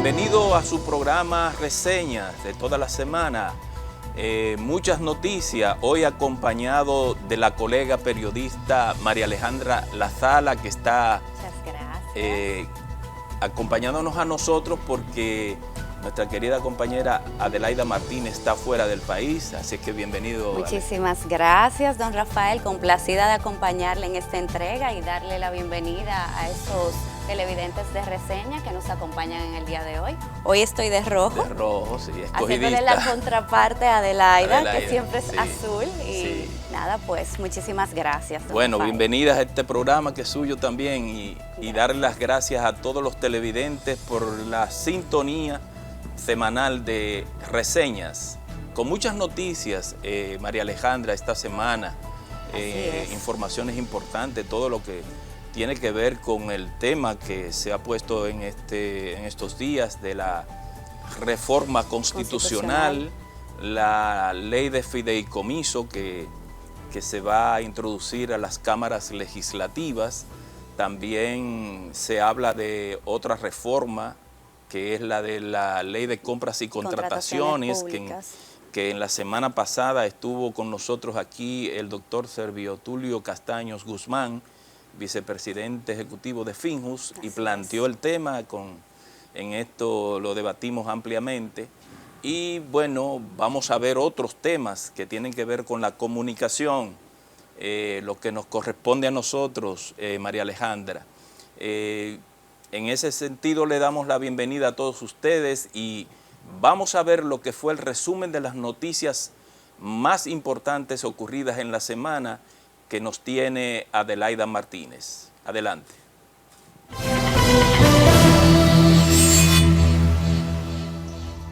Bienvenido a su programa Reseñas de toda la semana. Muchas noticias, hoy acompañado de la colega periodista María Alejandra Lazala, que está acompañándonos a nosotros porque nuestra querida compañera Adelaida Martínez está fuera del país, así que bienvenido. Muchísimas gracias, don Rafael, complacida de acompañarle en esta entrega y darle la bienvenida a esos televidentes de reseña que nos acompañan en el día de hoy. Hoy estoy de rojo. De rojo, sí, escogidista. Haciéndole la contraparte a Adelaida, que siempre es sí, azul. Y sí. Nada, pues muchísimas gracias. Bueno, Rafael. bienvenidas a este programa que es suyo también y darle las gracias a todos los televidentes por la sintonía semanal de reseñas. Con muchas noticias, María Alejandra, esta semana, informaciones importantes, todo lo que tiene que ver con el tema que se ha puesto en estos días de la reforma constitucional, la ley de fideicomiso que se va a introducir a las cámaras legislativas. También se habla de otra reforma que es la de la ley de compras y contrataciones, que en la semana pasada estuvo con nosotros aquí el doctor Servio Tulio Castaños Guzmán, vicepresidente ejecutivo de Finjus, y planteó el tema, en esto lo debatimos ampliamente. Y bueno, vamos a ver otros temas que tienen que ver con la comunicación, lo que nos corresponde a nosotros, María Alejandra. En ese sentido le damos la bienvenida a todos ustedes y vamos a ver lo que fue el resumen de las noticias más importantes ocurridas en la semana que nos tiene Adelaida Martínez. Adelante.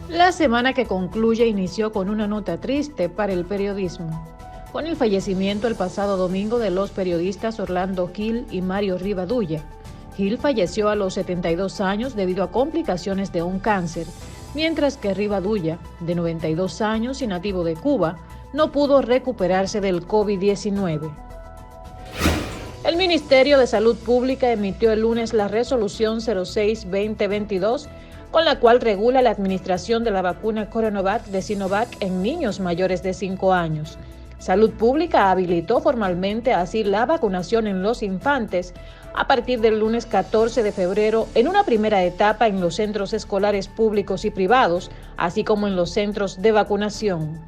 La semana que concluye inició con una nota triste para el periodismo. Con el fallecimiento el pasado domingo de los periodistas Orlando Gil y Mario Rivadulla. Gil falleció a los 72 años debido a complicaciones de un cáncer, mientras que Rivadulla, de 92 años y nativo de Cuba, no pudo recuperarse del COVID-19. El Ministerio de Salud Pública emitió el lunes la resolución 06-2022, con la cual regula la administración de la vacuna Coronavac de Sinovac en niños mayores de 5 años. Salud Pública habilitó formalmente así la vacunación en los infantes a partir del lunes 14 de febrero en una primera etapa en los centros escolares públicos y privados, así como en los centros de vacunación.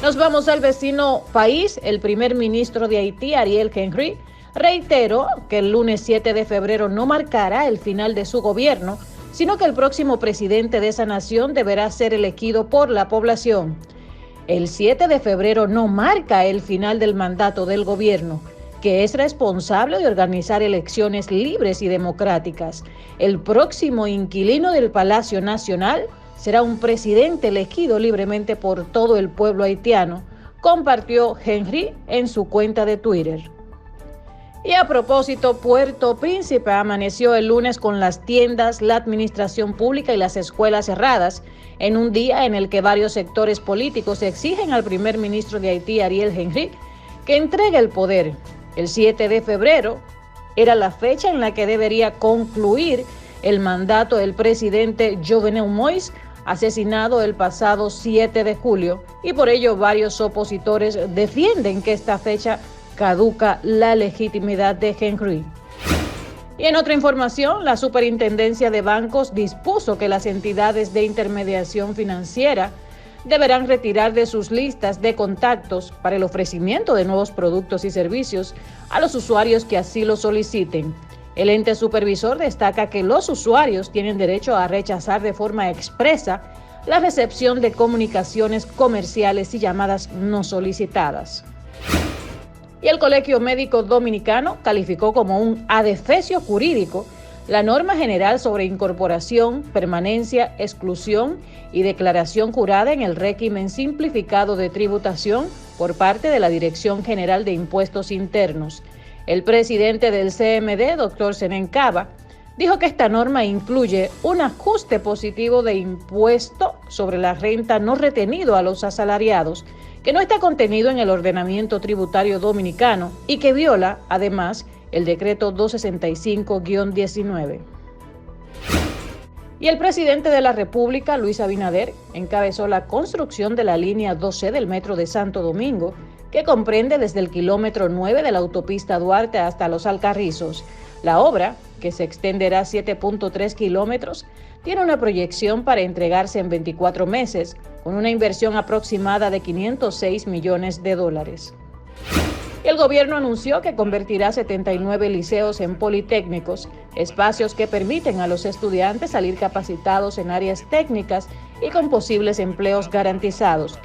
Nos vamos al vecino país. El primer ministro de Haití, Ariel Henry, reiteró que el lunes 7 de febrero no marcará el final de su gobierno, sino que el próximo presidente de esa nación deberá ser elegido por la población. El 7 de febrero no marca el final del mandato del gobierno, que es responsable de organizar elecciones libres y democráticas. El próximo inquilino del Palacio Nacional será un presidente elegido libremente por todo el pueblo haitiano, compartió Henry en su cuenta de Twitter. Y a propósito, Puerto Príncipe amaneció el lunes con las tiendas, la administración pública y las escuelas cerradas, en un día en el que varios sectores políticos exigen al primer ministro de Haití, Ariel Henry, que entregue el poder. El 7 de febrero era la fecha en la que debería concluir el mandato del presidente Jovenel Moïse, asesinado el pasado 7 de julio, y por ello varios opositores defienden que esta fecha caduca la legitimidad de Henry. Y en otra información, la Superintendencia de Bancos dispuso que las entidades de intermediación financiera deberán retirar de sus listas de contactos para el ofrecimiento de nuevos productos y servicios a los usuarios que así lo soliciten. El ente supervisor destaca que los usuarios tienen derecho a rechazar de forma expresa la recepción de comunicaciones comerciales y llamadas no solicitadas. Y el Colegio Médico Dominicano calificó como un adefesio jurídico la norma general sobre incorporación, permanencia, exclusión y declaración jurada en el régimen simplificado de tributación por parte de la Dirección General de Impuestos Internos. El presidente del CMD, doctor Zenén Cava, dijo que esta norma incluye un ajuste positivo de impuesto sobre la renta no retenido a los asalariados, que no está contenido en el ordenamiento tributario dominicano y que viola, además, el decreto 265-19. Y el presidente de la República, Luis Abinader, encabezó la construcción de la línea 12 del Metro de Santo Domingo, que comprende desde el kilómetro 9 de la autopista Duarte hasta Los Alcarrizos. La obra, que se extenderá 7.3 kilómetros, tiene una proyección para entregarse en 24 meses, con una inversión aproximada de 506 millones de dólares. El gobierno anunció que convertirá 79 liceos en politécnicos, espacios que permiten a los estudiantes salir capacitados en áreas técnicas y con posibles empleos garantizados.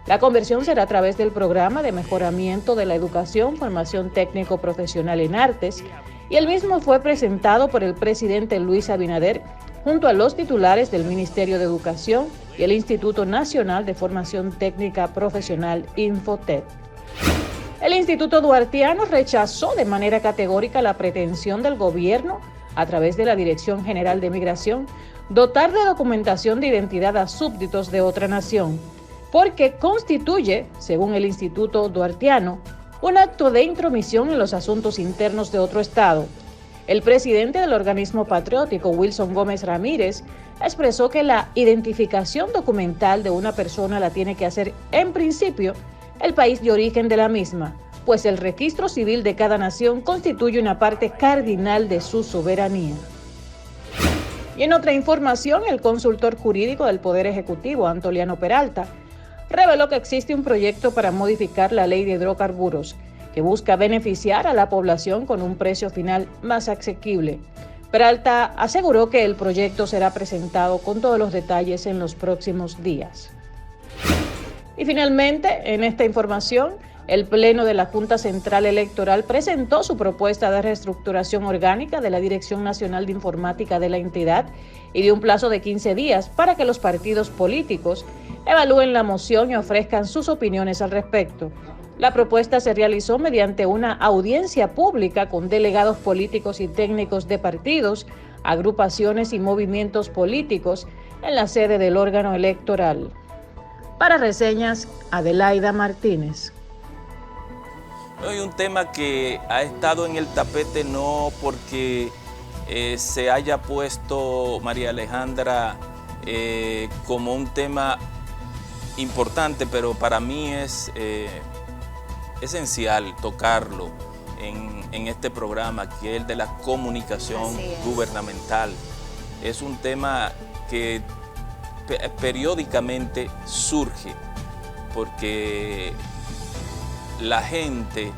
La conversión será a través del programa de mejoramiento de la educación, formación técnico-profesional en artes, y el mismo fue presentado por el presidente Luis Abinader junto a los titulares del Ministerio de Educación y el Instituto Nacional de Formación Técnica Profesional Infotep. El Instituto Duartiano rechazó de manera categórica la pretensión del gobierno, a través de la Dirección General de Migración, dotar de documentación de identidad a súbditos de otra nación, porque constituye, según el Instituto Duartiano, un acto de intromisión en los asuntos internos de otro Estado. El presidente del organismo patriótico, Wilson Gómez Ramírez, expresó que la identificación documental de una persona la tiene que hacer, en principio, el país de origen de la misma, pues el registro civil de cada nación constituye una parte cardinal de su soberanía. Y en otra información, el consultor jurídico del Poder Ejecutivo, Antoliano Peralta, reveló que existe un proyecto para modificar la ley de hidrocarburos, que busca beneficiar a la población con un precio final más asequible. Peralta aseguró que el proyecto será presentado con todos los detalles en los próximos días. Y finalmente, en esta información, el Pleno de la Junta Central Electoral presentó su propuesta de reestructuración orgánica de la Dirección Nacional de Informática de la entidad y dio un plazo de 15 días para que los partidos políticos evalúen la moción y ofrezcan sus opiniones al respecto. La propuesta se realizó mediante una audiencia pública con delegados políticos y técnicos de partidos, agrupaciones y movimientos políticos en la sede del órgano electoral. Para Reseñas, Adelaida Martínez. Hay un tema que ha estado en el tapete no porque se haya puesto, María Alejandra, como un tema importante, pero para mí es esencial tocarlo en este programa, que es el de la comunicación gubernamental. Es un tema que periódicamente surge porque la gente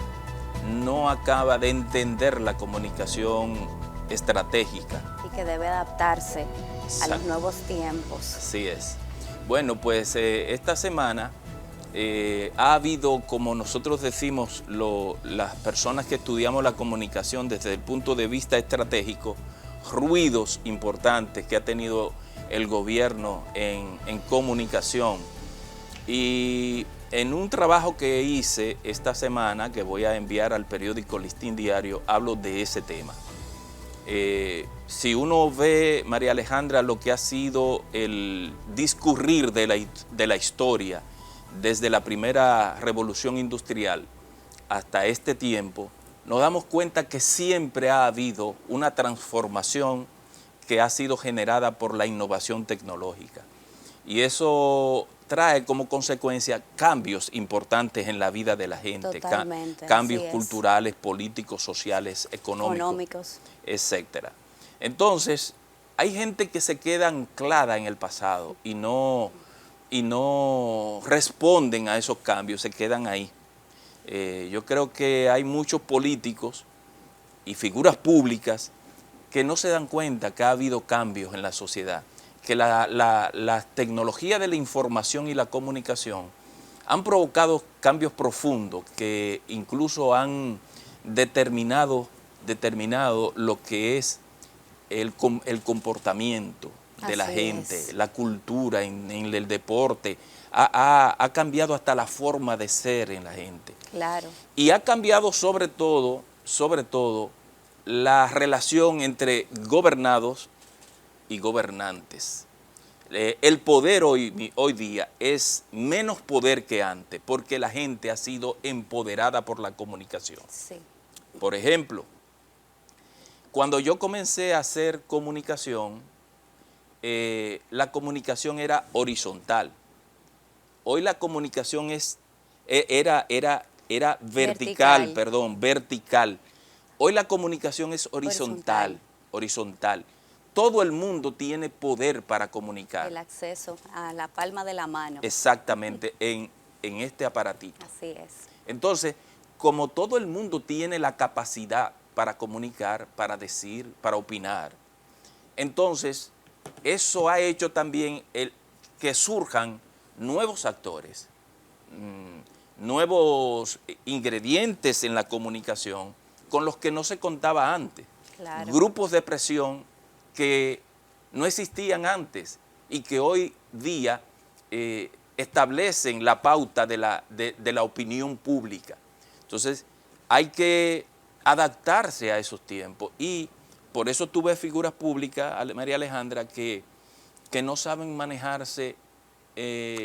no acaba de entender la comunicación estratégica. Y que debe adaptarse a los nuevos tiempos. Así es. Bueno, pues esta semana ha habido, como nosotros decimos, las personas que estudiamos la comunicación desde el punto de vista estratégico, ruidos importantes que ha tenido el gobierno en comunicación. Y en un trabajo que hice esta semana, que voy a enviar al periódico Listín Diario, hablo de ese tema. Si uno ve, María Alejandra, lo que ha sido el discurrir de la historia desde la primera revolución industrial hasta este tiempo, nos damos cuenta que siempre ha habido una transformación que ha sido generada por la innovación tecnológica. Y eso trae como consecuencia cambios importantes en la vida de la gente. Totalmente, cambios culturales, políticos, sociales, económicos, etcétera. Entonces, hay gente que se queda anclada en el pasado y no responden a esos cambios, se quedan ahí. Yo creo que hay muchos políticos y figuras públicas que no se dan cuenta que ha habido cambios en la sociedad, que la tecnología de la información y la comunicación han provocado cambios profundos que incluso han determinado lo que es el comportamiento de la gente, la cultura en el deporte, ha cambiado hasta la forma de ser en la gente. Claro. Y ha cambiado sobre todo, la relación entre gobernados y gobernantes. El poder hoy día es menos poder que antes, porque la gente ha sido empoderada por la comunicación. Sí. Por ejemplo, cuando yo comencé a hacer comunicación, la comunicación era horizontal. Hoy la comunicación era vertical, vertical. Hoy la comunicación es horizontal. Todo el mundo tiene poder para comunicar. El acceso a la palma de la mano. Exactamente, en este aparatito. Así es. Entonces, como todo el mundo tiene la capacidad para comunicar, para decir, para opinar, entonces eso ha hecho también que surjan nuevos actores, nuevos ingredientes en la comunicación con los que no se contaba antes. Claro. Grupos de presión que no existían antes y que hoy día establecen la pauta de la opinión pública. Entonces, hay que adaptarse a esos tiempos y por eso tú ves figuras públicas, María Alejandra, que no saben manejarse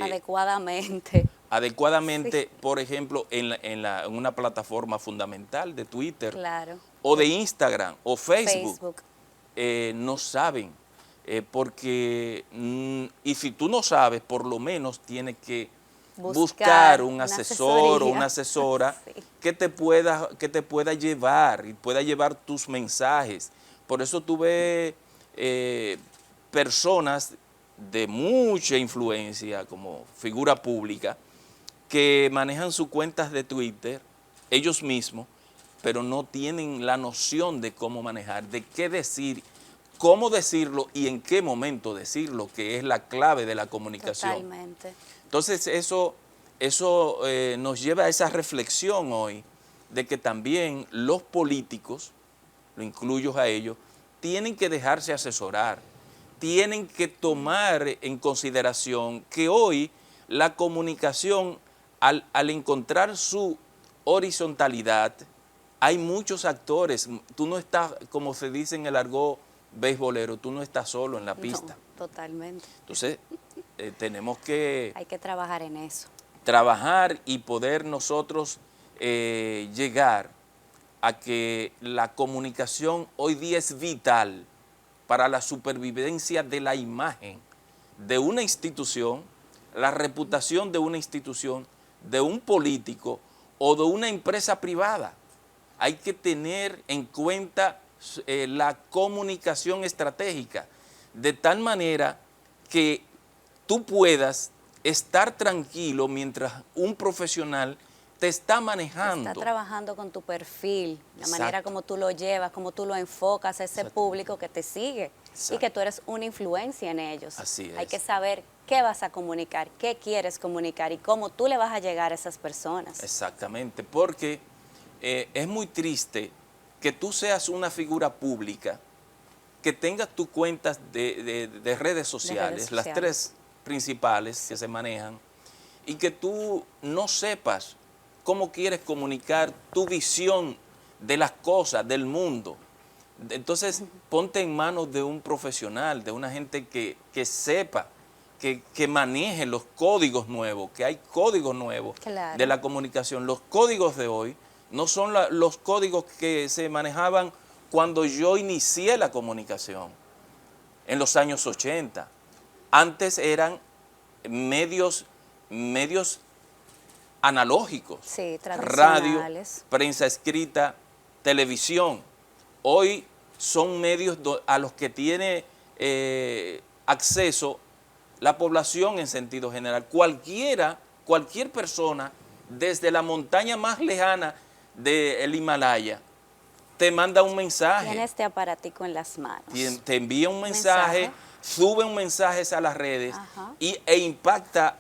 adecuadamente, sí. Por ejemplo, en una plataforma fundamental de Twitter, claro. O de Instagram o Facebook. No saben, porque, y si tú no sabes, por lo menos tienes que buscar un asesor o una asesora sí. que te pueda llevar y pueda llevar tus mensajes. Por eso tú ves personas de mucha influencia como figura pública que manejan sus cuentas de Twitter ellos mismos, pero no tienen la noción de cómo manejar, de qué decir, cómo decirlo y en qué momento decirlo, que es la clave de la comunicación. Totalmente. Entonces eso nos lleva a esa reflexión hoy de que también los políticos, lo incluyo a ellos, tienen que dejarse asesorar, tienen que tomar en consideración que hoy la comunicación, al encontrar su horizontalidad, hay muchos actores. Tú no estás, como se dice en el argot beisbolero, tú no estás solo en la pista. No, totalmente. Entonces, tenemos que... Hay que trabajar en eso. Trabajar y poder nosotros llegar a que la comunicación hoy día es vital para la supervivencia de la imagen de una institución, la reputación de una institución, de un político o de una empresa privada. Hay que tener en cuenta la comunicación estratégica, de tal manera que tú puedas estar tranquilo mientras un profesional te está manejando. Está trabajando con tu perfil, la Exacto. manera como tú lo llevas, como tú lo enfocas a ese Exacto. público que te sigue. Exacto. Y que tú eres una influencia en ellos. Así es. Hay que saber qué vas a comunicar, qué quieres comunicar y cómo tú le vas a llegar a esas personas. Exactamente, porque es muy triste que tú seas una figura pública, que tengas tus cuentas de redes sociales, las tres principales que se manejan, y que tú no sepas cómo quieres comunicar tu visión de las cosas, del mundo. Entonces, ponte en manos de un profesional, de una gente que sepa, que maneje los códigos nuevos, que hay códigos nuevos claro. de la comunicación. Los códigos de hoy no son los códigos que se manejaban cuando yo inicié la comunicación, en los años 80. Antes eran medios analógicos, sí, radio, prensa escrita, televisión. Hoy son medios a los que tiene acceso la población en sentido general. Cualquier persona, desde la montaña más lejana del Himalaya, te manda un mensaje. Tiene este aparatico en las manos. Te envía un mensaje, sube un mensaje a las redes e impacta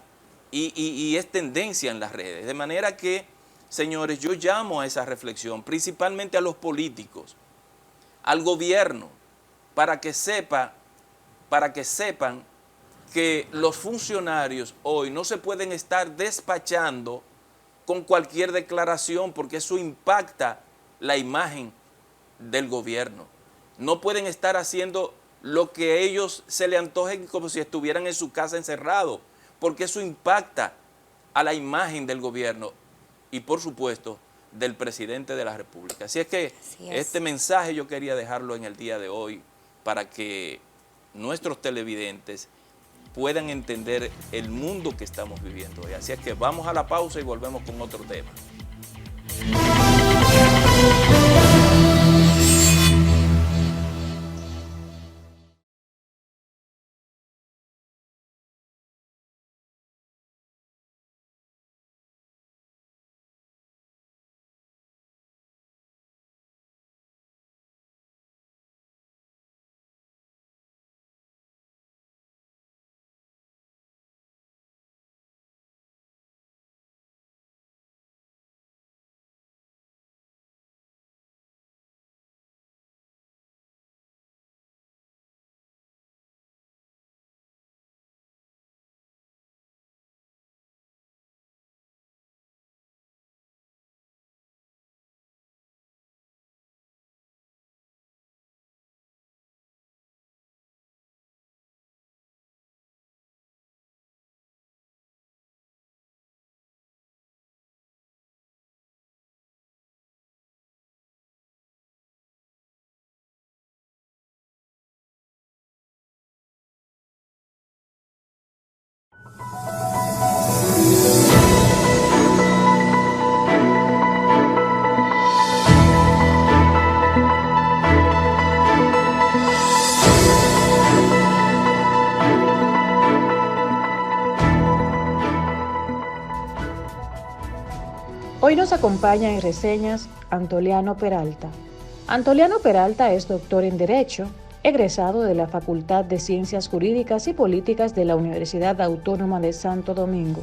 y es tendencia en las redes. De manera que, señores, yo llamo a esa reflexión, principalmente a los políticos, al gobierno, para que sepan que los funcionarios hoy no se pueden estar despachando con cualquier declaración, porque eso impacta la imagen del gobierno. No pueden estar haciendo lo que a ellos se le antojen como si estuvieran en su casa encerrados, porque eso impacta a la imagen del gobierno y, por supuesto, del presidente de la República. Así es que este mensaje yo quería dejarlo en el día de hoy para que nuestros televidentes puedan entender el mundo que estamos viviendo hoy. Así es que vamos a la pausa y volvemos con otro tema. Hoy nos acompaña en reseñas Antoliano Peralta. Antoliano Peralta es doctor en Derecho, egresado de la Facultad de Ciencias Jurídicas y Políticas de la Universidad Autónoma de Santo Domingo.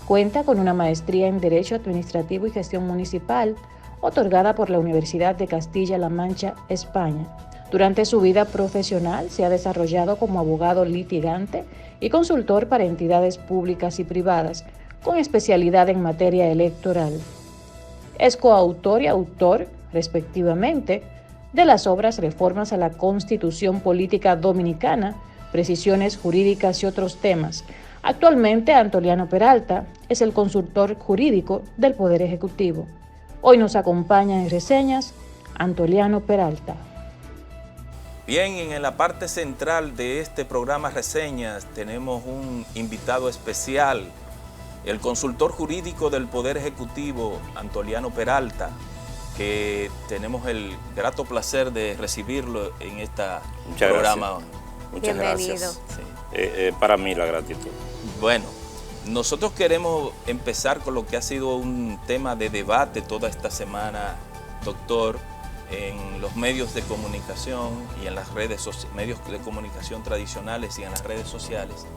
Cuenta con una maestría en Derecho Administrativo y Gestión Municipal, otorgada por la Universidad de Castilla-La Mancha, España. Durante su vida profesional se ha desarrollado como abogado litigante y consultor para entidades públicas y privadas, con especialidad en materia electoral. Es coautor y autor, respectivamente, de las obras Reformas a la Constitución Política Dominicana, Precisiones Jurídicas y otros temas. Actualmente, Antoliano Peralta es el consultor jurídico del Poder Ejecutivo. Hoy nos acompaña en reseñas Antoliano Peralta. Bien, en la parte central de este programa Reseñas tenemos un invitado especial, el consultor jurídico del Poder Ejecutivo, Antoliano Peralta, que tenemos el grato placer de recibirlo en este programa. Gracias. Muchas Bienvenido. gracias. Sí. Para mí la gratitud. Bueno, nosotros queremos empezar con lo que ha sido un tema de debate toda esta semana, doctor, en los medios de comunicación y en las medios de comunicación tradicionales y en las redes sociales.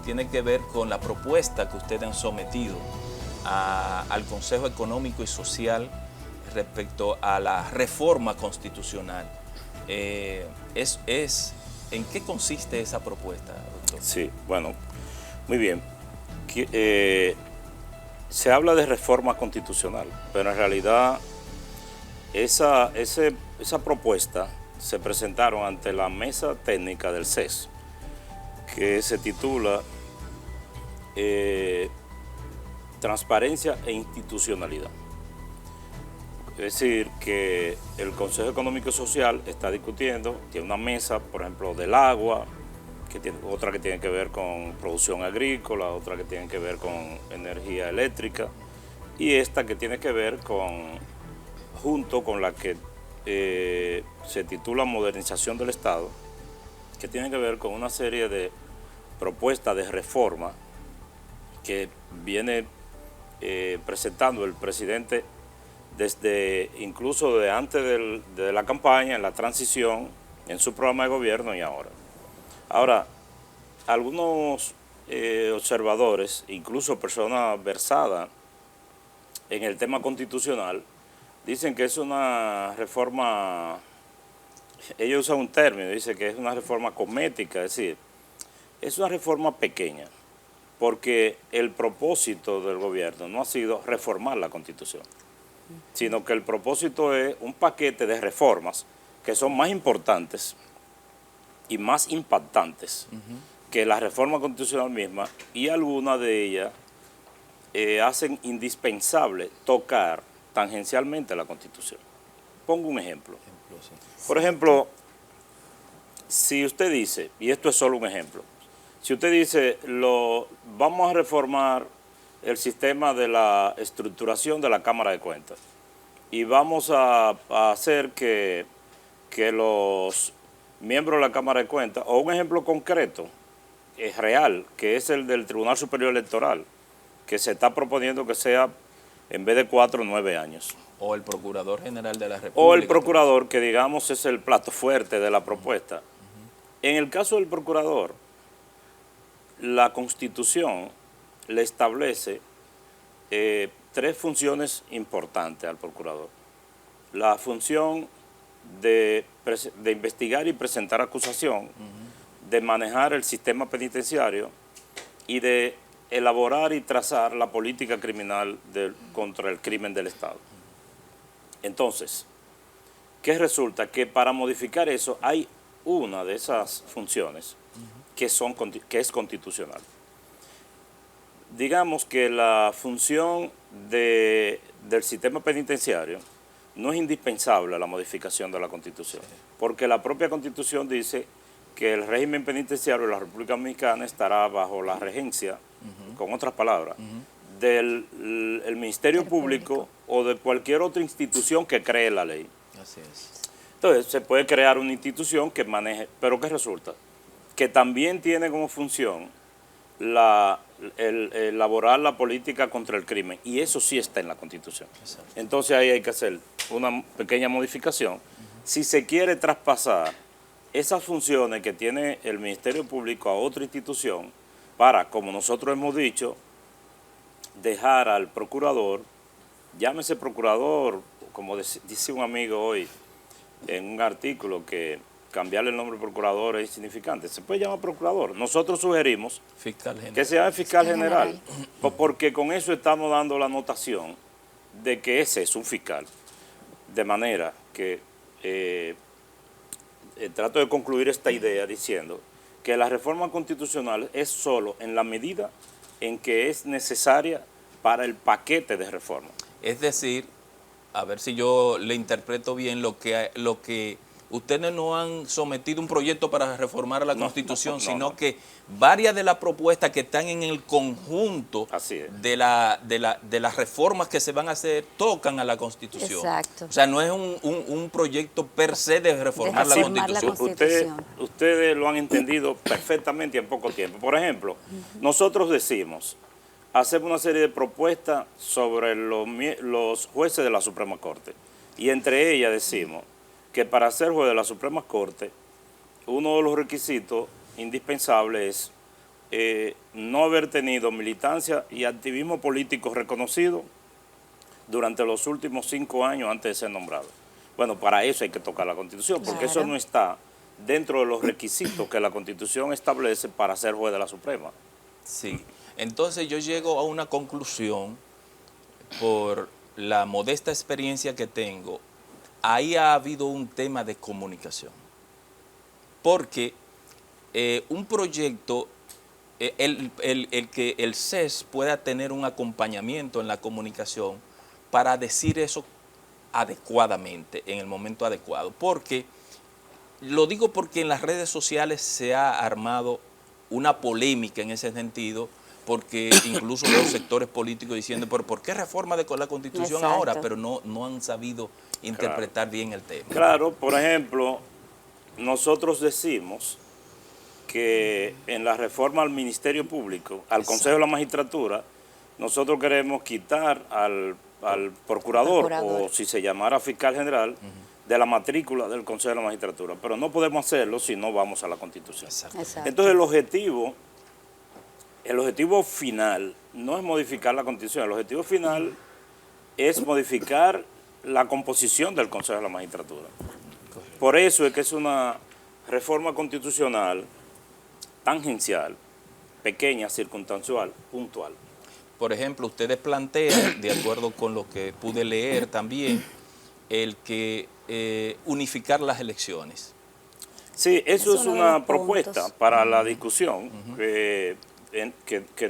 Tiene que ver con la propuesta que ustedes han sometido al Consejo Económico y Social respecto a la reforma constitucional. ¿En qué consiste esa propuesta, doctor? Sí, bueno, muy bien. Se habla de reforma constitucional, pero en realidad esa propuesta se presentaron ante la mesa técnica del CES, que se titula Transparencia e Institucionalidad. Es decir, que el Consejo Económico y Social está discutiendo, tiene una mesa, por ejemplo, del agua, otra que tiene que ver con producción agrícola, otra que tiene que ver con energía eléctrica, y esta que tiene que ver junto con la que se titula Modernización del Estado, que tiene que ver con una serie de propuestas de reforma que viene presentando el presidente incluso de antes de la campaña, en la transición, en su programa de gobierno y ahora. Ahora, algunos observadores, incluso personas versadas en el tema constitucional, dicen que es una reforma, ellos usan un término, dicen que es una reforma cosmética, es decir, es una reforma pequeña, porque el propósito del gobierno no ha sido reformar la Constitución, sino que el propósito es un paquete de reformas que son más importantes y más impactantes que la reforma constitucional misma, y algunas de ellas hacen indispensable tocar tangencialmente la Constitución. Pongo un ejemplo. Por ejemplo, si usted dice, y esto es solo un ejemplo, si usted dice, vamos a reformar el sistema de la estructuración de la Cámara de Cuentas y vamos a hacer que los miembros de la Cámara de Cuentas, o un ejemplo concreto, es real, que es el del Tribunal Superior Electoral, que se está proponiendo que sea, en vez de 4, 9 años. O el Procurador General de la República. O el Procurador, que digamos es el plato fuerte de la propuesta. En el caso del Procurador, la Constitución le establece 3 funciones importantes al Procurador. La función de investigar y presentar acusación, de manejar el sistema penitenciario y de elaborar y trazar la política criminal contra el crimen del Estado. Entonces, ¿qué resulta? Que para modificar eso hay una de esas funciones que es constitucional. Digamos que la función del sistema penitenciario no es indispensable a la modificación de la Constitución, porque la propia Constitución dice que el régimen penitenciario de la República Dominicana estará bajo la regencia, con otras palabras, del Ministerio Público o de cualquier otra institución que cree la ley. Así es. Entonces, se puede crear una institución que maneje, pero ¿qué resulta? Que también tiene como función elaborar la política contra el crimen, y eso sí está en la Constitución. Exacto. Entonces ahí hay que hacer una pequeña modificación. Si se quiere traspasar esas funciones que tiene el Ministerio Público a otra institución para, como nosotros hemos dicho, dejar al procurador, llámese procurador, como dice un amigo hoy en un artículo, que cambiarle el nombre de procurador es insignificante, se puede llamar procurador. Nosotros sugerimos Fiscal general. que se llame fiscal general, porque con eso estamos dando la anotación de que ese es un fiscal. De manera que trato de concluir esta idea diciendo que la reforma constitucional es solo en la medida en que es necesaria para el paquete de reforma. Es decir, a ver si yo le interpreto bien lo que ustedes no han sometido un proyecto para reformar la Constitución, sino que varias de las propuestas que están en el conjunto de las reformas que se van a hacer tocan a la Constitución. Exacto. O sea, no es un proyecto per se de reformar la Constitución. Ustedes lo han entendido perfectamente en poco tiempo. Por ejemplo, nosotros decimos, hacemos una serie de propuestas sobre los jueces de la Suprema Corte, y entre ellas decimos que para ser juez de la Suprema Corte, uno de los requisitos indispensables es no haber tenido militancia y activismo político reconocido durante los últimos 5 años antes de ser nombrado. Bueno, para eso hay que tocar la Constitución, porque eso no está dentro de los requisitos que la Constitución establece para ser juez de la Suprema. Sí, entonces yo llego a una conclusión por la modesta experiencia que tengo. Ahí ha habido un tema de comunicación, porque un proyecto, el que el CES pueda tener un acompañamiento en la comunicación para decir eso adecuadamente, en el momento adecuado, porque, lo digo porque en las redes sociales se ha armado una polémica en ese sentido, porque incluso los sectores políticos diciendo, pero ¿por qué reforma de la Constitución Exacto. ahora? Pero no han sabido interpretar bien el tema. Claro, por ejemplo, nosotros decimos que en la reforma al Ministerio Público, al Consejo de la Magistratura, nosotros queremos quitar al procurador, o si se llamara fiscal general, de la matrícula del Consejo de la Magistratura. Pero no podemos hacerlo si no vamos a la Constitución. Exacto. Entonces el objetivo final no es modificar la Constitución, el objetivo final es modificar la composición del Consejo de la Magistratura. Por eso es que es una reforma constitucional tangencial, pequeña, circunstancial, puntual. Por ejemplo, ustedes plantean, de acuerdo con lo que pude leer también, el que unificar las elecciones. Sí, eso es una propuesta para la discusión que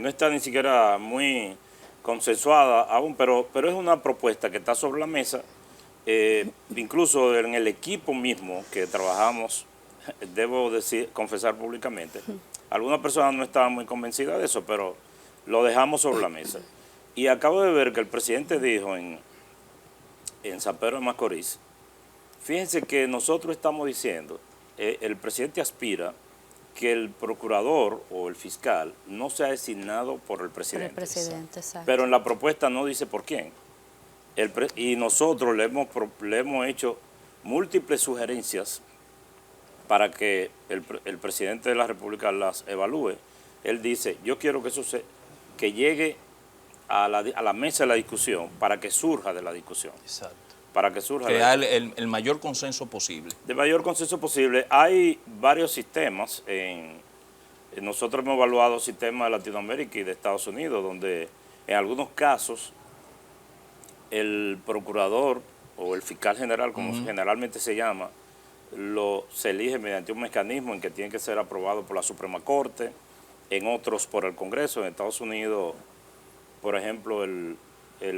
no está ni siquiera muy consensuada aún, pero es una propuesta que está sobre la mesa, incluso en el equipo mismo que trabajamos debo confesar públicamente, algunas personas no estaban muy convencidas de eso, pero lo dejamos sobre la mesa. Y acabo de ver que el presidente dijo en San Pedro de Macorís, fíjense que nosotros estamos diciendo, el presidente aspira que el procurador o el fiscal no sea designado por el presidente. Por el presidente, exacto. Pero en la propuesta no dice por quién. Y nosotros le hemos hecho múltiples sugerencias para que el presidente de la República las evalúe. Él dice, yo quiero que eso que llegue a la mesa de la discusión para que surja de la discusión. Exacto. Para que surja. Crear el mayor consenso posible. De mayor consenso posible. Hay varios sistemas. Nosotros hemos evaluado sistemas de Latinoamérica y de Estados Unidos, donde en algunos casos el procurador o el fiscal general, como generalmente se llama, se elige mediante un mecanismo en que tiene que ser aprobado por la Suprema Corte, en otros por el Congreso. En Estados Unidos, por ejemplo, el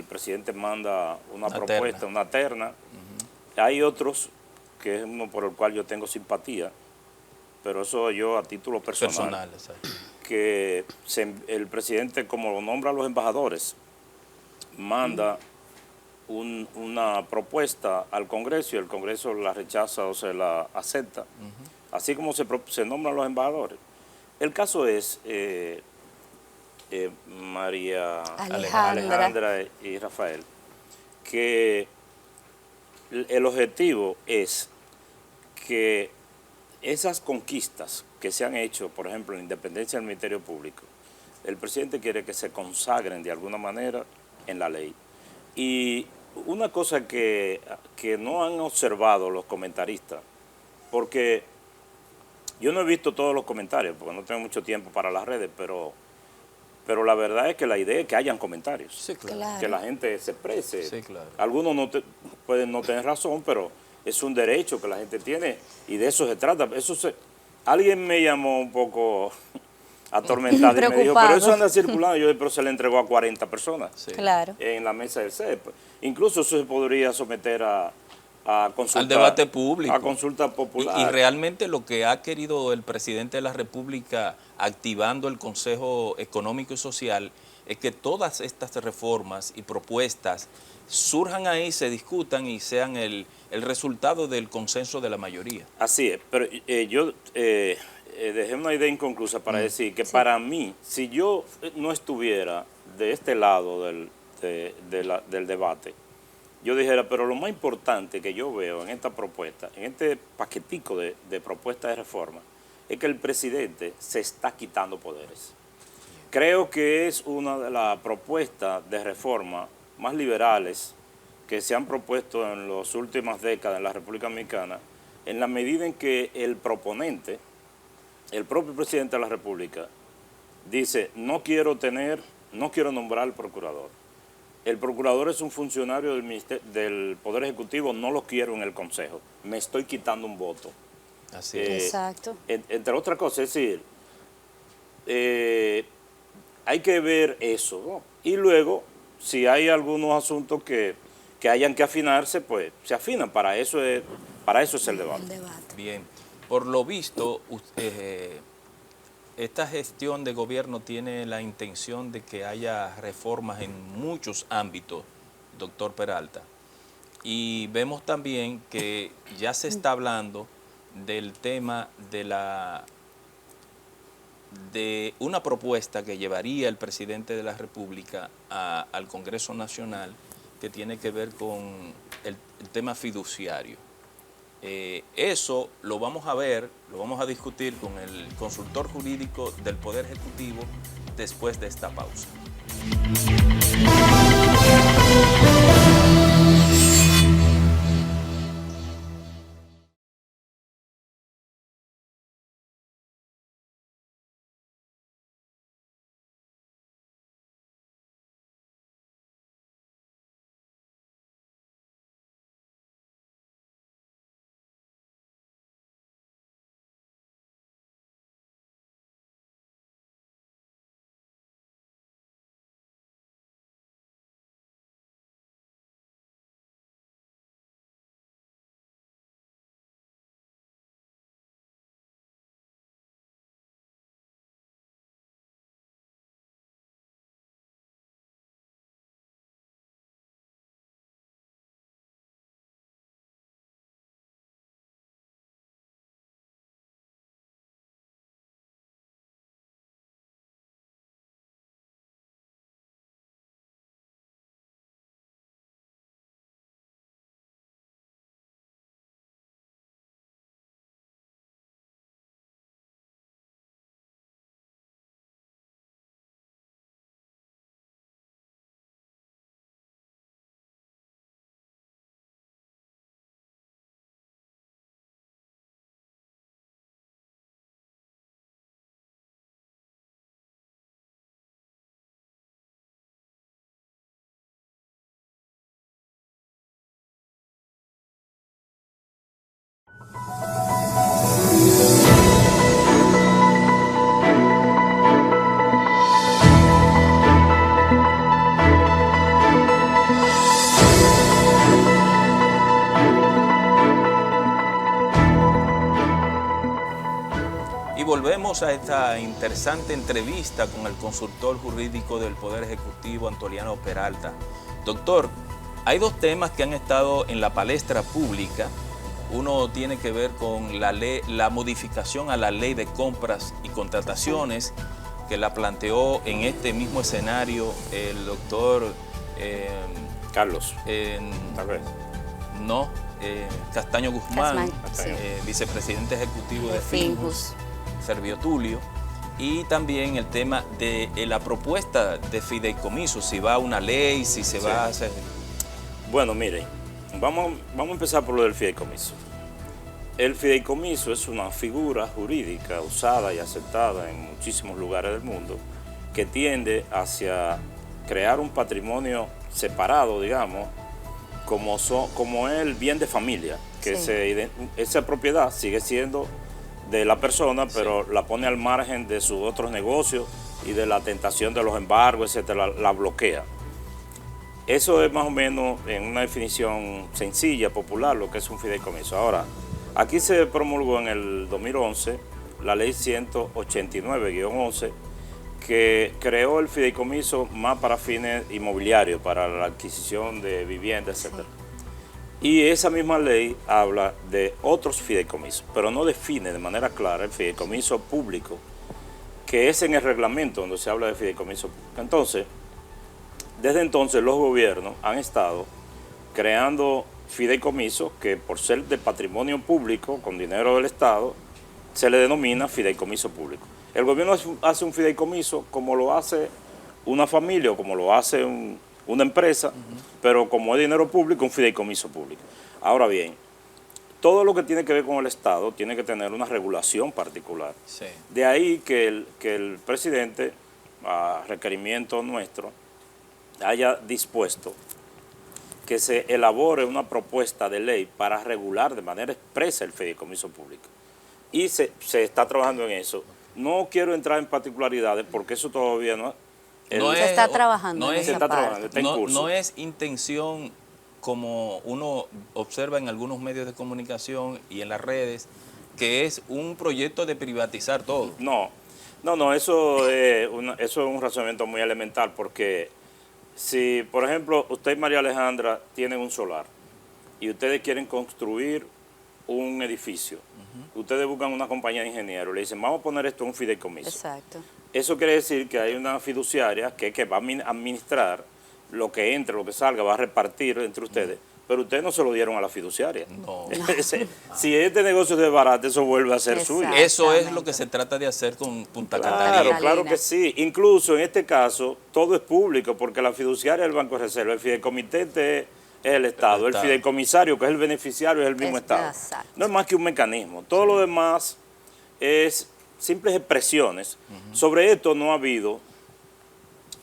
presidente manda una propuesta, una terna. Hay otros, que es uno por el cual yo tengo simpatía, pero eso yo a título personal que el presidente, como lo nombra a los embajadores, manda una propuesta al Congreso y el Congreso la rechaza o se la acepta, así como se nombran los embajadores. El caso es María Alejandra y Rafael, que el objetivo es que esas conquistas que se han hecho, por ejemplo, la independencia del Ministerio Público, el presidente quiere que se consagren de alguna manera en la ley. Y una cosa que no han observado los comentaristas, porque yo no he visto todos los comentarios, porque no tengo mucho tiempo para las redes, pero la verdad es que la idea es que hayan comentarios, sí, claro. Que la gente se exprese. Sí, claro. Algunos pueden no tener razón, pero es un derecho que la gente tiene y de eso se trata. Alguien me llamó un poco atormentado y me dijo, pero eso anda circulando. Yo dije, pero se le entregó a 40 personas claro. en la mesa del CEP. Incluso eso se podría someter a consulta, al debate público, a consulta popular. Y realmente lo que ha querido el presidente de la República, activando el Consejo Económico y Social, es que todas estas reformas y propuestas surjan ahí, se discutan y sean el resultado del consenso de la mayoría. Así es, pero yo dejé una idea inconclusa para decir que para mí, si yo no estuviera de este lado del debate, yo dijera, pero lo más importante que yo veo en esta propuesta, en este paquetico de propuestas de reforma, es que el presidente se está quitando poderes. Creo que es una de las propuestas de reforma más liberales que se han propuesto en las últimas décadas en la República Dominicana, en la medida en que el proponente, el propio presidente de la República, dice, no quiero nombrar al procurador. El procurador es un funcionario del Poder Ejecutivo, no lo quiero en el Consejo. Me estoy quitando un voto. Así es. Exacto. Entre otras cosas, es decir, hay que ver eso, ¿no? Y luego, si hay algunos asuntos que hayan que afinarse, pues se afinan. Para eso es el debate. Bien. Por lo visto, esta gestión de gobierno tiene la intención de que haya reformas en muchos ámbitos, doctor Peralta. Y vemos también que ya se está hablando del tema de una propuesta que llevaría el presidente de la República al Congreso Nacional, que tiene que ver con el tema fiduciario. Eso lo vamos a ver, lo vamos a discutir con el consultor jurídico del Poder Ejecutivo después de esta pausa. Y volvemos a esta interesante entrevista con el consultor jurídico del Poder Ejecutivo, Antoliano Peralta. Doctor, hay dos temas que han estado en la palestra pública. Uno tiene que ver con la modificación a la ley de compras y contrataciones, que la planteó en este mismo escenario el doctor Carlos. Tal vez. No, Castaño Guzmán, Sí. Vicepresidente ejecutivo de Finjus. Finjus, Servio Tulio, y también el tema de la propuesta de fideicomiso, si va a una ley, si se va a hacer... Bueno, miren, vamos a empezar por lo del fideicomiso. El fideicomiso es una figura jurídica usada y aceptada en muchísimos lugares del mundo que tiende hacia crear un patrimonio separado, digamos, como es el bien de familia, que esa propiedad sigue siendo de la persona, pero la pone al margen de sus otros negocios y de la tentación de los embargos, etcétera, la bloquea. Eso es más o menos, en una definición sencilla, popular, lo que es un fideicomiso. Ahora, aquí se promulgó en el 2011 la ley 189-11, que creó el fideicomiso más para fines inmobiliarios, para la adquisición de viviendas, etc. Y esa misma ley habla de otros fideicomisos, pero no define de manera clara el fideicomiso público, que es en el reglamento donde se habla de fideicomiso público. Entonces, desde entonces los gobiernos han estado creando fideicomisos que, por ser de patrimonio público, con dinero del Estado, se le denomina fideicomiso público. El gobierno hace un fideicomiso como lo hace una familia o como lo hace una empresa, pero como es dinero público, un fideicomiso público. Ahora bien, todo lo que tiene que ver con el Estado tiene que tener una regulación particular. Sí. De ahí que el presidente, a requerimiento nuestro, haya dispuesto que se elabore una propuesta de ley para regular de manera expresa el fideicomiso público. Y se está trabajando en eso. No quiero entrar en particularidades porque eso todavía no... Se está trabajando en se esa está parte. trabajando, está en curso. No es intención, como uno observa en algunos medios de comunicación y en las redes, que es un proyecto de privatizar todo. No, eso es un razonamiento muy elemental, porque si, por ejemplo, usted y María Alejandra tienen un solar y ustedes quieren construir un edificio, ustedes buscan una compañía de ingenieros, le dicen, vamos a poner esto en un fideicomiso. Exacto. Eso quiere decir que hay una fiduciaria que va a administrar lo que entre, lo que salga, va a repartir entre ustedes, pero ustedes no se lo dieron a la fiduciaria. No. Si este negocio se desbarata, eso vuelve a ser suyo. Eso es lo que se trata de hacer con Punta Catalina. Claro que sí. Incluso en este caso, todo es público, porque la fiduciaria es el Banco de Reserva, el fideicomitente es el Estado, el fideicomisario, que es el beneficiario, es el mismo Estado. Exacto. No es más que un mecanismo. Todo lo demás es simples expresiones. Sobre esto no ha habido,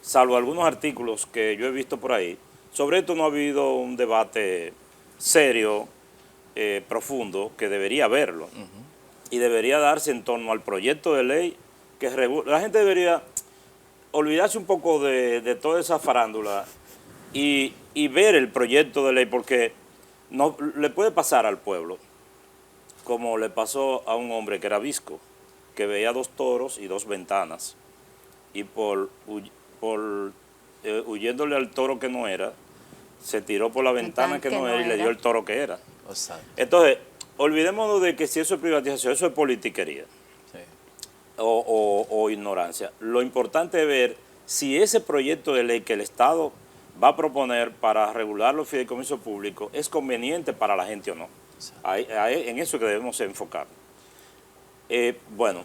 salvo algunos artículos que yo he visto por ahí, sobre esto no ha habido un debate serio, profundo, que debería haberlo. Y debería darse en torno al proyecto de ley que regula. La gente debería olvidarse un poco de toda esa farándula y ver el proyecto de ley, porque no le puede pasar al pueblo como le pasó a un hombre que era visco, que veía 2 toros y 2 ventanas, y huyéndole al toro que no era, se tiró por la ventana que no era y le dio el toro que era. Exacto. Entonces, olvidémonos de que si eso es privatización, eso es politiquería. Sí. O ignorancia. Lo importante es ver si ese proyecto de ley que el Estado va a proponer para regular los fideicomisos públicos es conveniente para la gente o no. En eso que debemos enfocar. Bueno,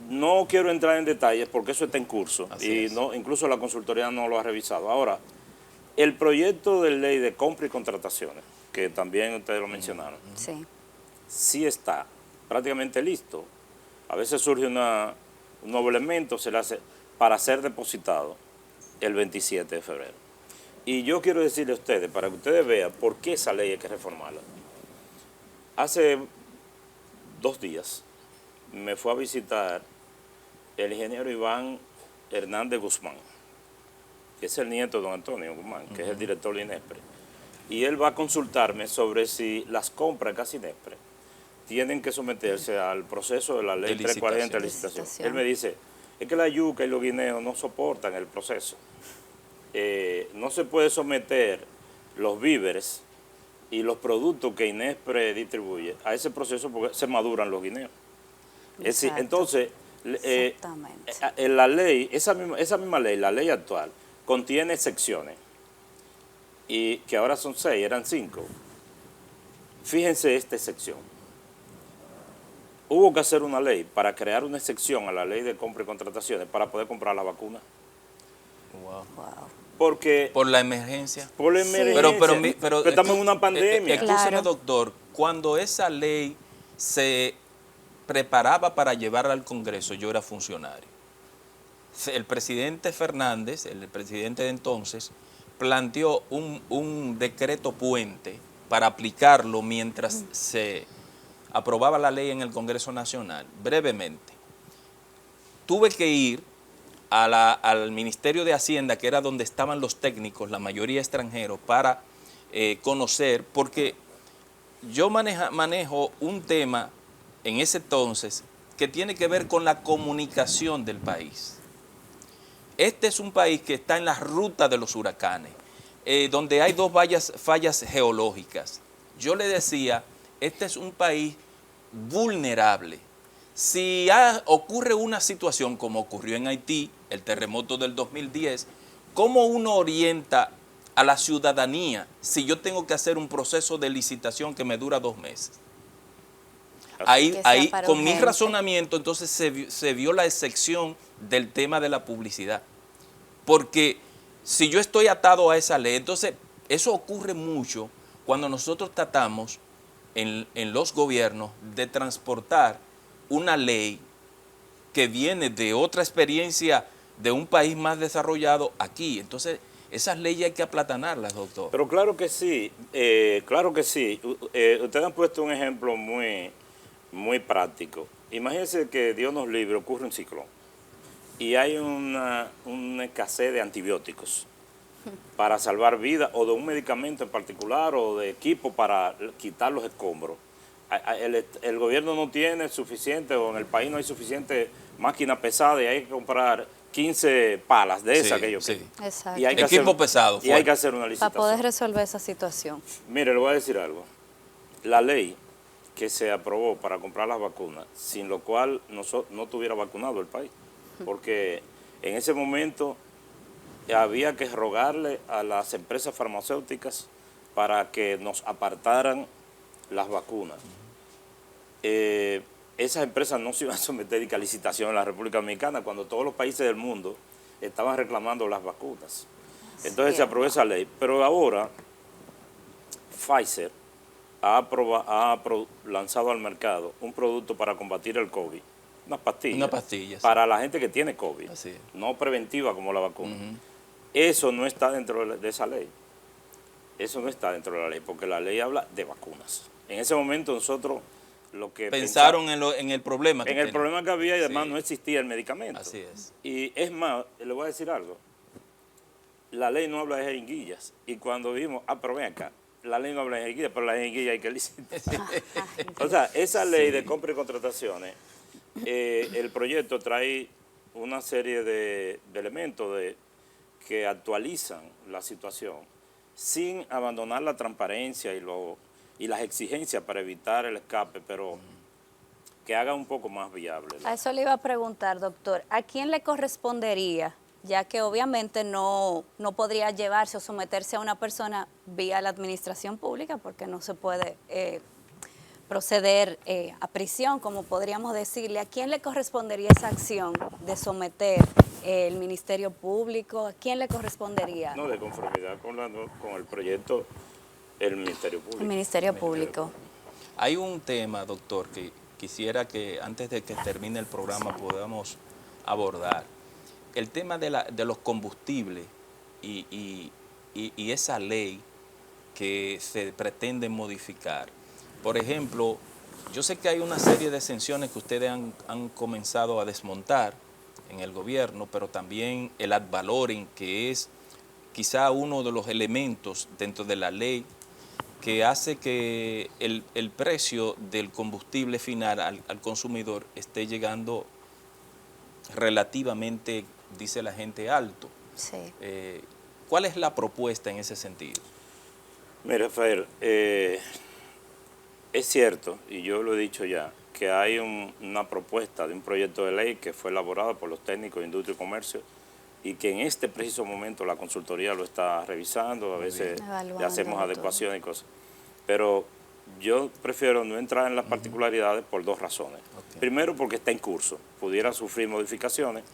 no quiero entrar en detalles porque eso está en curso y incluso la consultoría no lo ha revisado. Ahora, el proyecto de ley de compra y contrataciones, que también ustedes lo mencionaron, sí está prácticamente listo. A veces surge un nuevo elemento, se le hace para ser depositado el 27 de febrero. Y yo quiero decirle a ustedes, para que ustedes vean por qué esa ley hay que reformarla. Hace 2 días me fue a visitar el ingeniero Iván Hernández Guzmán, que es el nieto de don Antonio Guzmán, que es el director de INESPRE. Y él va a consultarme sobre si las compras de Casinespre tienen que someterse al proceso de la ley De 340 de licitación. licitación. Él me dice, es que la yuca y los guineos no soportan el proceso. No se puede someter los víveres y los productos que Inespre distribuye a ese proceso porque se maduran los guineos. Es decir, Exacto. entonces, Exactamente. la ley, esa misma ley, la ley actual, contiene secciones, y que ahora son 6, eran 5. Fíjense esta excepción. Hubo que hacer una ley para crear una excepción a la ley de compra y contrataciones para poder comprar la vacuna. Wow. Wow. Porque Por la emergencia. por la Sí. emergencia, pero estamos en una pandemia. Escúcheme, Claro. doctor, cuando esa ley se preparaba para llevarla al Congreso, yo era funcionario. El presidente Fernández, el presidente de entonces, planteó un decreto puente para aplicarlo mientras se aprobaba la ley en el Congreso Nacional. Brevemente, tuve que ir al Ministerio de Hacienda, que era donde estaban los técnicos, la mayoría extranjeros, para conocer, porque yo manejo un tema en ese entonces que tiene que ver con la comunicación del país. Este es un país que está en la ruta de los huracanes, donde hay dos fallas geológicas. Yo le decía, este es un país vulnerable. Si ocurre una situación como ocurrió en Haití, el terremoto del 2010, ¿cómo uno orienta a la ciudadanía si yo tengo que hacer un proceso de licitación que me dura 2 meses? Que sea Ahí para con mi urgente. razonamiento, entonces se vio la excepción del tema de la publicidad. Porque si yo estoy atado a esa ley, entonces eso ocurre mucho cuando nosotros tratamos en los gobiernos de transportar una ley que viene de otra experiencia de un país más desarrollado aquí. Entonces, esas leyes hay que aplatanarlas, doctor. Pero claro que sí, claro que sí. Ustedes han puesto un ejemplo muy, muy práctico. Imagínense que Dios nos libre, ocurre un ciclón y hay una escasez de antibióticos para salvar vidas o de un medicamento en particular o de equipo para quitar los escombros. El gobierno no tiene suficiente o en el país no hay suficiente máquina pesada y hay que comprar 15 palas de esas Sí, que yo sí. quiero. Exacto. Y hay que Equipo hacer, pesado, y hay fuerte. que hacer una Para licitación. poder resolver esa situación. Mire, le voy a decir algo. La ley que se aprobó para comprar las vacunas, sin lo cual no tuviera vacunado el país, porque en ese momento había que rogarle a las empresas farmacéuticas para que nos apartaran las vacunas. Esas empresas no se iban a someter a licitación en la República Dominicana cuando todos los países del mundo estaban reclamando las vacunas. Entonces se aprobó esa ley. Pero ahora Pfizer ha lanzado al mercado un producto para combatir el COVID, una pastilla, Sí. para la gente que tiene COVID, Así es. no preventiva como la vacuna. Ujú. Eso no está dentro de esa ley. Eso no está dentro de la ley, porque la ley habla de vacunas. En ese momento nosotros lo que Pensaron en el problema que en el tenía. problema que había y además Sí. no existía el medicamento. Así es. Y es más, le voy a decir algo. La ley no habla de jeringuillas. Y cuando vimos, pero ven acá, la ley no habla de jeringuillas, pero la jeringuilla hay que licitar. O sea, esa ley de compra y contrataciones, el proyecto trae una serie de elementos que actualizan la situación sin abandonar la transparencia y las exigencias para evitar el escape, pero que haga un poco más viable. A eso le iba a preguntar, doctor, ¿a quién le correspondería? Ya que obviamente no podría llevarse o someterse a una persona vía la administración pública porque no se puede proceder a prisión, como podríamos decirle. ¿A quién le correspondería esa acción de someter el Ministerio Público? ¿A quién le correspondería? No, de conformidad con el proyecto, el Ministerio Público. El Ministerio Público. Hay un tema, doctor, que quisiera que antes de que termine el programa podamos abordar. El tema de los combustibles y esa ley que se pretende modificar. Por ejemplo, yo sé que hay una serie de exenciones que ustedes han comenzado a desmontar en el gobierno, pero también el ad valorem, que es quizá uno de los elementos dentro de la ley que hace que el precio del combustible final al consumidor esté llegando relativamente, dice la gente, alto. Sí. ¿Cuál es la propuesta en ese sentido? Mira, Rafael, es cierto, y yo lo he dicho ya, que hay una propuesta de un proyecto de ley que fue elaborado por los técnicos de Industria y Comercio y que en este preciso momento la consultoría lo está revisando, a veces le hacemos adecuaciones y cosas. Pero yo prefiero no entrar en las particularidades por dos razones. Okay. Primero, porque está en curso, pudiera sufrir modificaciones.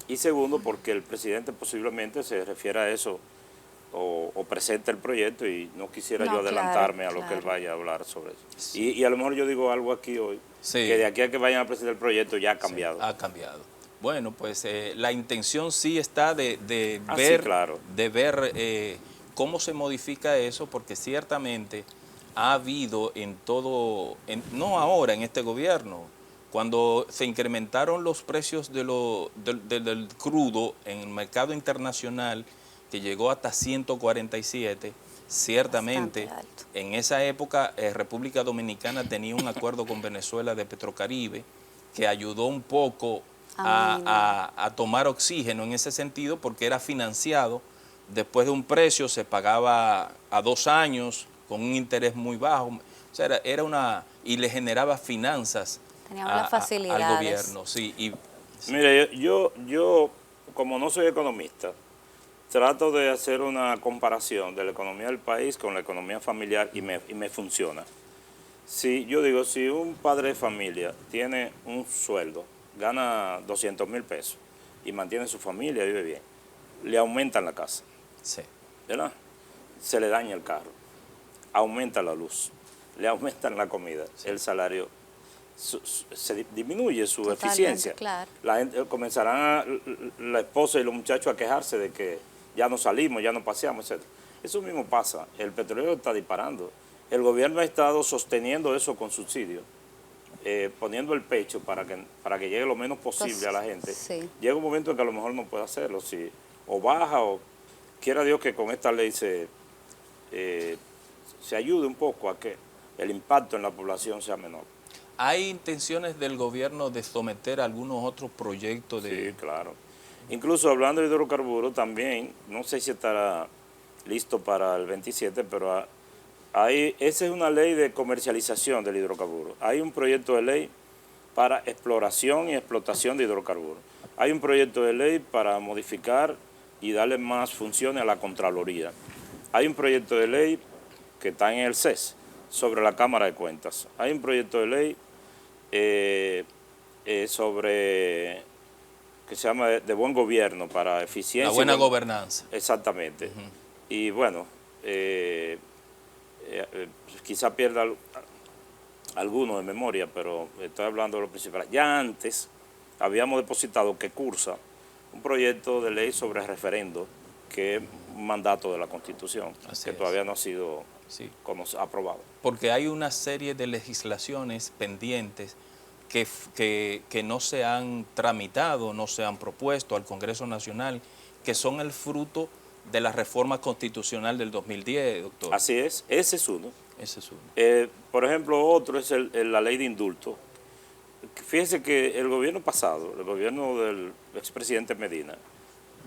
Y segundo, porque el presidente posiblemente se refiera a eso o presente el proyecto y no quisiera yo adelantarme a lo que él vaya a hablar sobre eso. Sí. Y a lo mejor yo digo algo aquí hoy, que de aquí a que vayan a presentar el proyecto ya ha cambiado. Sí, ha cambiado. Bueno, pues la intención sí está de ver, sí, claro, de ver cómo se modifica eso, porque ciertamente ha habido en todo, no ahora en este gobierno, cuando se incrementaron los precios del crudo en el mercado internacional, que llegó hasta 147, ciertamente en esa época República Dominicana tenía un acuerdo con Venezuela de Petrocaribe que ayudó un poco a tomar oxígeno en ese sentido, porque era financiado después de un precio, se pagaba a 2 años con un interés muy bajo, o sea, y le generaba finanzas al gobierno. Sí, Mire, yo como no soy economista, trato de hacer una comparación de la economía del país con la economía familiar y me funciona. Yo digo, si un padre de familia tiene un sueldo, gana 200,000 pesos y mantiene su familia, vive bien, le aumentan la casa, sí, ¿verdad? Se le daña el carro, aumenta la luz, le aumentan la comida, sí, el salario, se disminuye su eficiencia. Claro. La gente comenzarán, la esposa y los muchachos a quejarse de que ya no salimos, ya no paseamos, etc. Eso mismo pasa, el petróleo está disparando. El gobierno ha estado sosteniendo eso con subsidios, poniendo el pecho para que llegue lo menos posible a la gente. Sí. Llega un momento en que a lo mejor no puede hacerlo, o baja, o quiera Dios que con esta ley se ayude un poco a que el impacto en la población sea menor. ¿Hay intenciones del gobierno de someter algunos otros proyectos de...? Sí, claro. Incluso hablando de hidrocarburos también, no sé si estará listo para el 27, pero esa es una ley de comercialización del hidrocarburo. Hay un proyecto de ley para exploración y explotación de hidrocarburos. Hay un proyecto de ley para modificar y darle más funciones a la Contraloría. Hay un proyecto de ley que está en el CES sobre la Cámara de Cuentas. Hay un proyecto de ley sobre... que se llama de buen gobierno para eficiencia. La buena gobernanza. Exactamente. Y bueno, quizá pierda alguno de memoria, pero estoy hablando de lo principal. Ya antes habíamos depositado que cursa un proyecto de ley sobre referendo, que es un mandato de la Constitución, que todavía no ha sido aprobado. Porque hay una serie de legislaciones pendientes que no se han tramitado, no se han propuesto al Congreso Nacional, que son el fruto de la reforma constitucional del 2010, doctor. Así es, ese es uno. Ese es uno. Por ejemplo, otro es la ley de indulto. Fíjense que el gobierno pasado, el gobierno del expresidente Medina,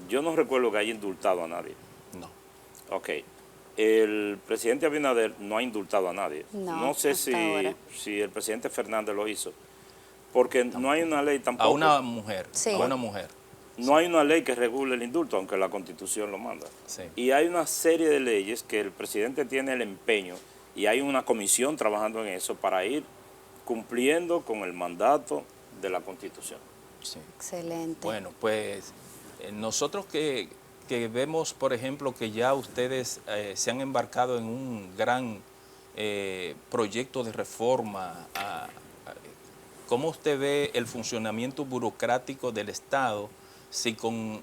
yo no recuerdo que haya indultado a nadie. No. Ok. El presidente Abinader no ha indultado a nadie. No sé si el presidente Fernández lo hizo, porque tampoco. No hay una ley tampoco. A una mujer, sí. A una mujer. No hay una ley que regule el indulto, aunque la Constitución lo manda. Sí. Y hay una serie de leyes que el presidente tiene el empeño, y hay una comisión trabajando en eso para ir cumpliendo con el mandato de la Constitución. Sí. Excelente. Bueno, pues nosotros que vemos, por ejemplo, que ya ustedes se han embarcado en un gran proyecto de reforma, ¿cómo usted ve el funcionamiento burocrático del Estado si con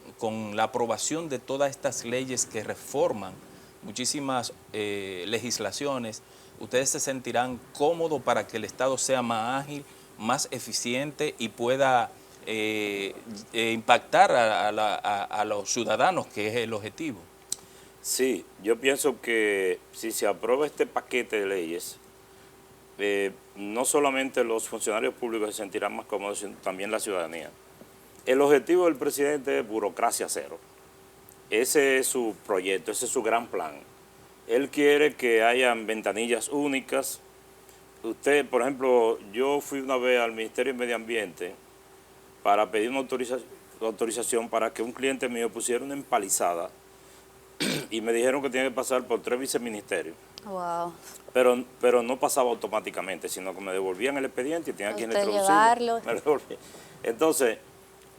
la aprobación de todas estas leyes que reforman muchísimas legislaciones, ustedes se sentirán cómodos para que el Estado sea más ágil, más eficiente y pueda impactar a los ciudadanos, que es el objetivo? Sí, yo pienso que si se aprueba este paquete de leyes, no solamente los funcionarios públicos se sentirán más cómodos, sino también la ciudadanía. El objetivo del presidente es burocracia cero. Ese es su proyecto, ese es su gran plan. Él quiere que hayan ventanillas únicas. Usted, por ejemplo, yo fui una vez al Ministerio de Medio Ambiente para pedir una autorización para que un cliente mío pusiera una empalizada y me dijeron que tenía que pasar por 3 viceministerios. Wow. Pero no pasaba automáticamente, sino que me devolvían el expediente y tenía que Usted introducirlo. llevarlo. Me lo devolvían. Entonces,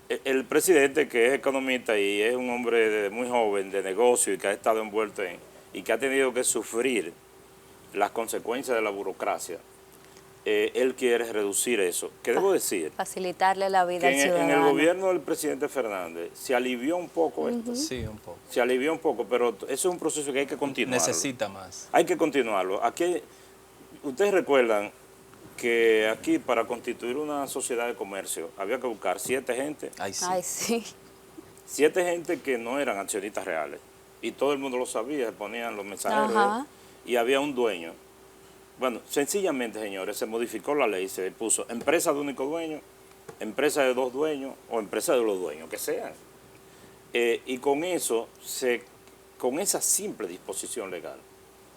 el presidente, que es economista y es un hombre muy joven de negocio y que ha estado envuelto y que ha tenido que sufrir las consecuencias de la burocracia, él quiere reducir eso. ¿Qué debo decir? Facilitarle la vida Que al en ciudadano. el gobierno del presidente Fernández se alivió un poco esto. Sí, un poco. Se alivió un poco, pero eso es un proceso que hay que continuar. Necesita más. Hay que continuarlo. Aquí, ustedes recuerdan que aquí para constituir una sociedad de comercio había que buscar 7 gente, Ay, sí. Ay, sí. 7 gente que no eran accionistas reales. Y todo el mundo lo sabía, se ponían los mensajeros Ajá. y había un dueño. Bueno, sencillamente, señores, se modificó la ley, se puso empresa de único dueño, empresa de 2 dueños o empresa de los dueños, que sean. Y con eso, con esa simple disposición legal,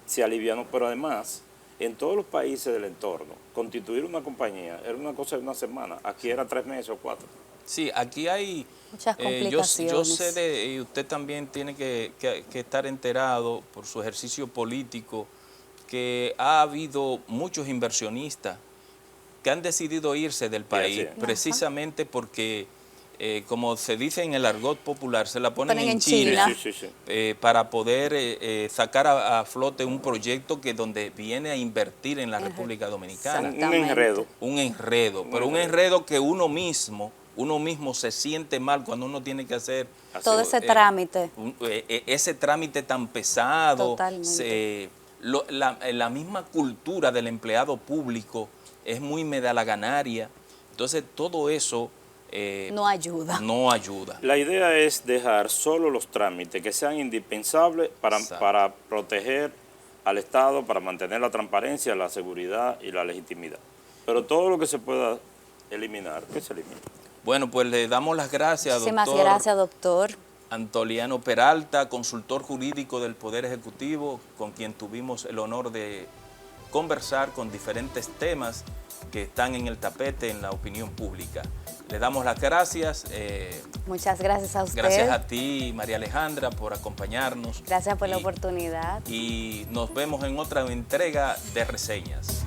se aliviaron, pero además, en todos los países del entorno, constituir una compañía era una cosa de una semana, aquí era 3 meses o 4. Sí, aquí hay... Muchas complicaciones. Yo sé y usted también tiene que estar enterado por su ejercicio político, que ha habido muchos inversionistas que han decidido irse del país, así es. precisamente porque, como se dice en el argot popular, se la ponen en China. China, Sí. para poder sacar a flote un proyecto que donde viene a invertir en la República Dominicana. Exacto. Un enredo. Un enredo, pero un enredo que uno mismo se siente mal cuando uno tiene que hacer Todo ese trámite. ese trámite tan pesado. Totalmente. La misma cultura del empleado público es muy medalaganaria. Entonces, todo eso No ayuda. no ayuda. La idea es dejar solo los trámites que sean indispensables Exacto. para proteger al Estado, para mantener la transparencia, la seguridad y la legitimidad. Pero todo lo que se pueda eliminar, que se elimine. Bueno, pues le damos las gracias, Muchísimas doctor gracias, doctor. Antoliano Peralta, consultor jurídico del Poder Ejecutivo, con quien tuvimos el honor de conversar con diferentes temas que están en el tapete en la opinión pública. Le damos las gracias. Muchas gracias a usted. Gracias a ti, María Alejandra, por acompañarnos. Gracias por la Y- oportunidad. Y nos vemos en otra entrega de Reseñas.